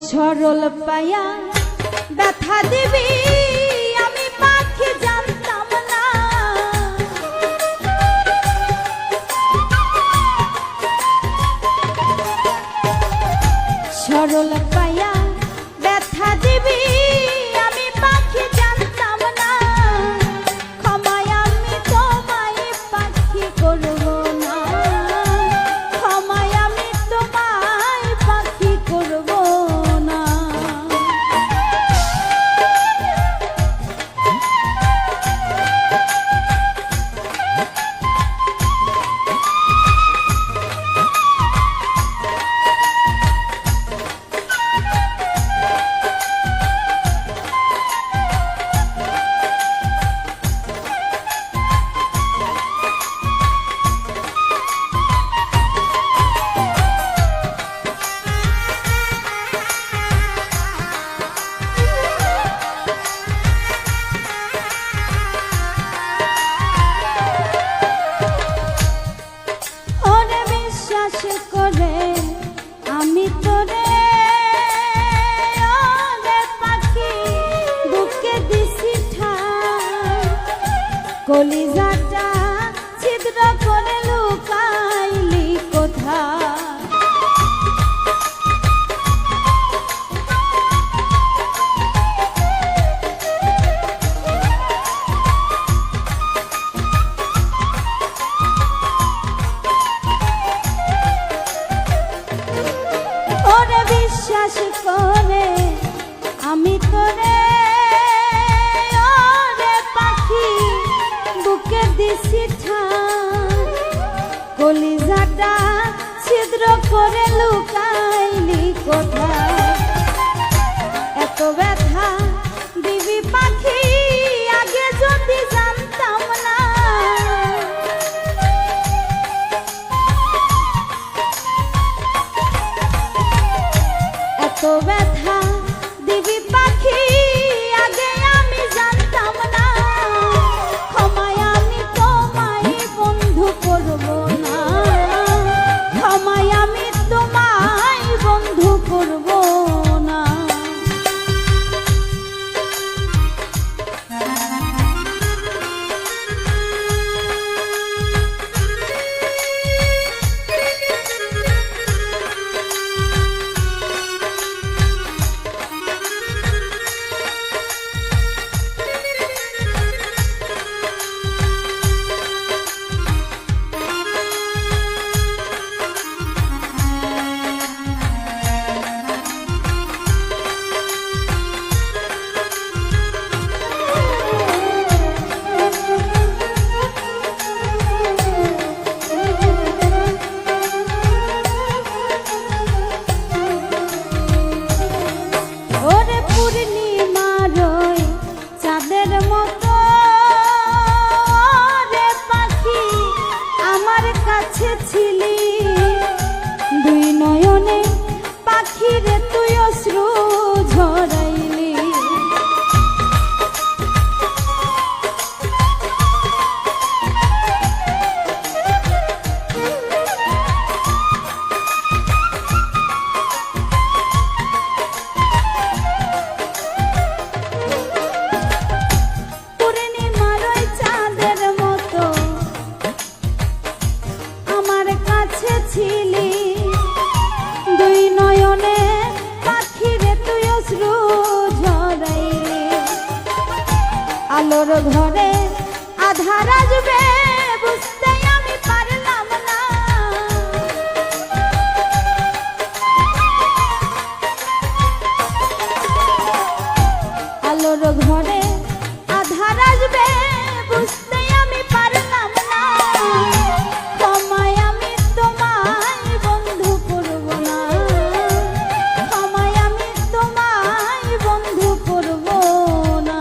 সরল পায়া ব্যথা দিবি আমি পাখি জানতাম না। সরল পায়া ব্যথা দিবি আমি পাখি জানতাম না। ক্ষমায় আমি তোমায় পাখি করব না, ক্ষমায় আমি তোমায় পাখি করব না। কলিজাটা ছিদ্র করে লুকাইলি কোথায়? ওরে বিশ্বাস করে আমি তোরে কলিজাটা ছিদ্র করে লুকাইলি কোথায়? এত ব্যথা দিবি পাখি আগে যদি জানতাম না। এত ব্যথা দিবি পাখি আগে আমি জানতাম না। ক্ষমায় আমি তোমায় বন্ধু করব না, ক্ষমায় আমি তোমায় বন্ধু করব না। দুই নয়নে পাখিরে তুই অশ্রু ঝরাইলি। পূর্ণিমার ওই চাঁদের মতো আমার কাছে ছিলি, দুই নয়নে পাখিরে তুই অশ্রু ঝরাইলি। আলোর ঘরে আধার আসবে বুঝতে আমি পারলাম না। আলোর ঘরে আধার আসবে বুঝতে আমি পারলাম না। ক্ষমায় আমি তোমায় বন্ধু করব না, ক্ষমায় আমি তোমায় বন্ধু করব না।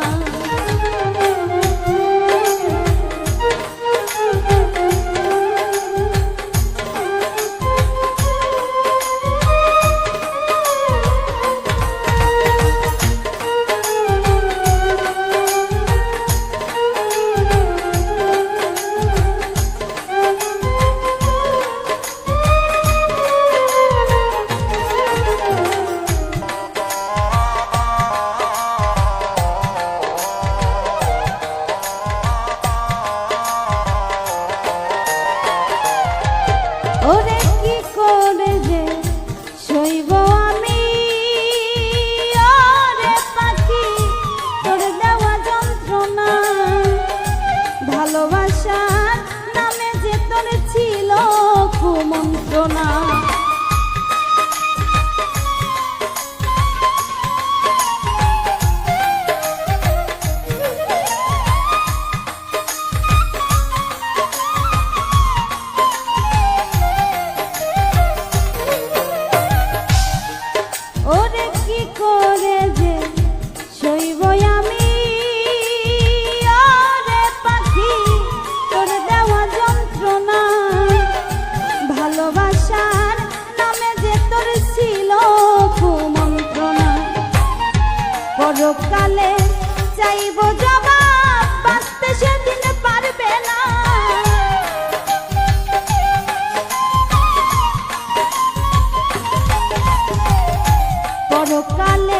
পরকালে চাইব জবাব, বাঁচতে সেদিন পারবে না। পরকালে